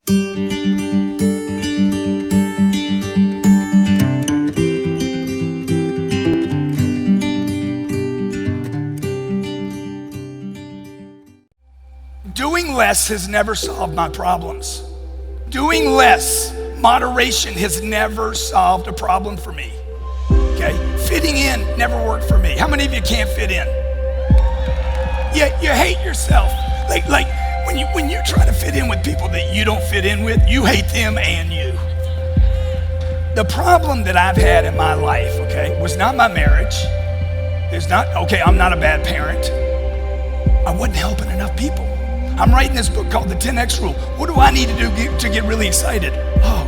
Doing less has never solved my problems. Doing less, moderation has never solved a problem for me. Okay? Fitting in never worked for me. How many of you can't fit in? You hate yourself. Like when you try to fit in with people that you don't fit in with, you hate them and you. The problem that I've had in my life, okay, was not my marriage. I'm not a bad parent. I wasn't helping enough people. I'm writing this book called The 10X Rule. What do I need to do to get really excited? Oh,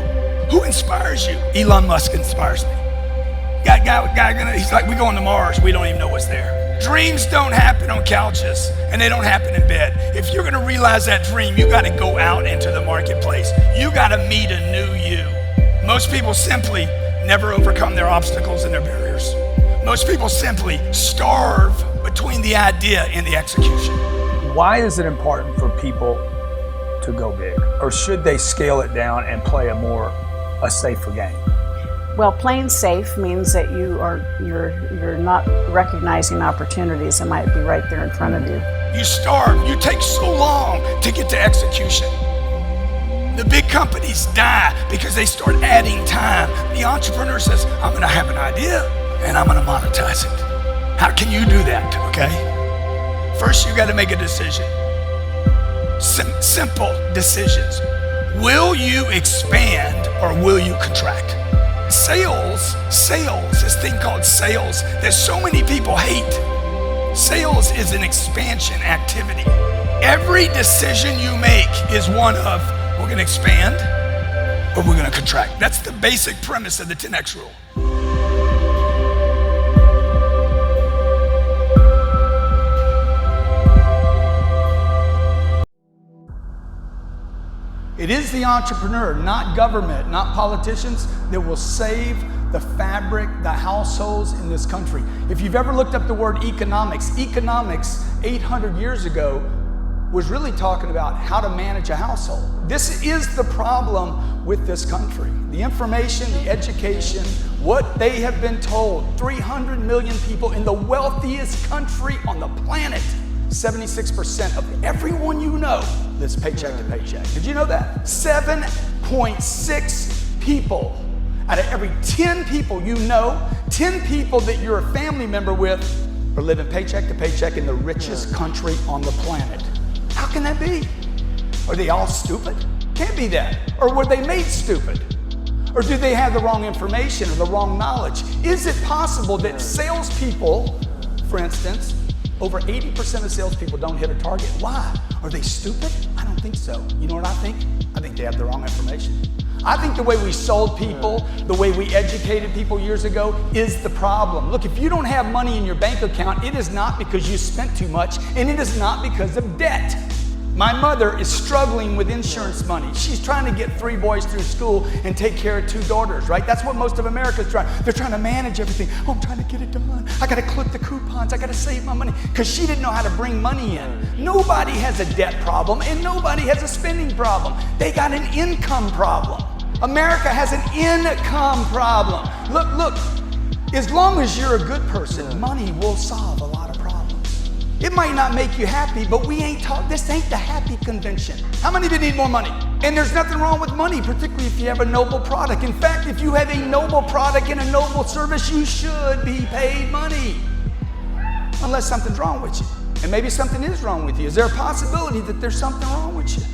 who inspires you? Elon Musk inspires me. He's like, we're going to Mars. We don't even know what's there. Dreams don't happen on couches, and they don't happen in bed. If you're gonna realize that dream, you gotta go out into the marketplace. You gotta meet a new you. Most people simply never overcome their obstacles and their barriers. Most people simply starve between the idea and the execution. Why is it important for people to go big? Or should they scale it down and play a safer game? Well, playing safe means that you're not recognizing opportunities that might be right there in front of you. You starve. You take so long to get to execution. The big companies die because they start adding time. The entrepreneur says, I'm gonna have an idea and I'm gonna monetize it. How can you do that, okay? First, you gotta make a decision. Simple decisions. Will you expand or will you contract? Sales, this thing called sales that so many people hate. Sales is an expansion activity. Every decision you make is one of, we're gonna expand or we're gonna contract. That's the basic premise of the 10X rule. It is the entrepreneur, not government, not politicians, that will save the fabric, the households in this country. If you've ever looked up the word economics 800 years ago was really talking about how to manage a household. This is the problem with this country. The information, the education, what they have been told. 300 million people in the wealthiest country on the planet. 76% of everyone you know lives paycheck to paycheck. Did you know that? 7.6 people out of every 10 people you know, 10 people that you're a family member with are living paycheck to paycheck in the richest country on the planet. How can that be? Are they all stupid? Can't be that. Or were they made stupid? Or do they have the wrong information or the wrong knowledge? Is it possible that salespeople, for instance, over 80% of salespeople don't hit a target? Why? Are they stupid? I don't think so. You know what I think? I think they have the wrong information. I think the way we sold people, the way we educated people years ago is the problem. Look, if you don't have money in your bank account, it is not because you spent too much, and it is not because of debt. My mother is struggling with insurance money. She's trying to get 3 boys through school and take care of 2 daughters, right? That's what most of America's trying. They're trying to manage everything. Oh, I'm trying to get it done. I gotta clip the coupons. I gotta save my money. Because she didn't know how to bring money in. Nobody has a debt problem and nobody has a spending problem. They got an income problem. America has an income problem. Look, as long as you're a good person, money will solve a lot of problems. It might not make you happy, but this ain't the happy convention. How many of you need more money? And there's nothing wrong with money, particularly if you have a noble product. In fact, if you have a noble product and a noble service, you should be paid money. Unless something's wrong with you. And maybe something is wrong with you. Is there a possibility that there's something wrong with you?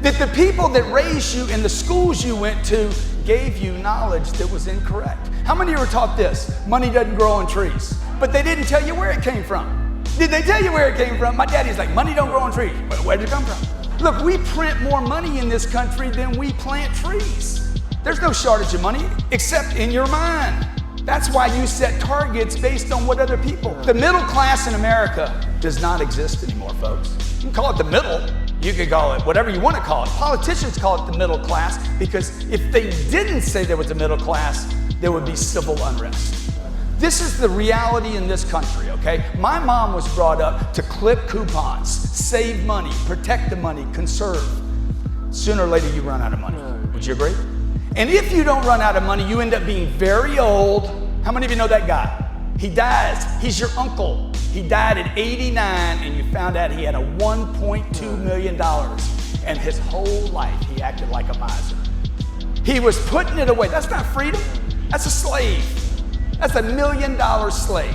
That the people that raised you in the schools you went to gave you knowledge that was incorrect. How many of you were taught this? Money doesn't grow on trees. But they didn't tell you where it came from. Did they tell you where it came from? My daddy's like, money don't grow on trees. Where did it come from? Look, we print more money in this country than we plant trees. There's no shortage of money except in your mind. That's why you set targets based on what other people. The middle class in America does not exist anymore, folks. You can call it the middle. You could call it whatever you want to call it. Politicians call it the middle class because if they didn't say there was a middle class, there would be civil unrest. This is the reality in this country, okay? My mom was brought up to clip coupons, save money, protect the money, conserve. sooner or later you run out of money. Would you agree? And if you don't run out of money, you end up being very old. How many of you know that guy? He dies. He's your uncle. He died at 89, and you found out he had a $1.2 million. And his whole life, he acted like a miser. He was putting it away. That's not freedom. That's a slave. That's $1 million slave.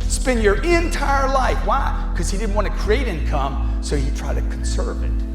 Spend your entire life. Why? Because he didn't want to create income, so he tried to conserve it.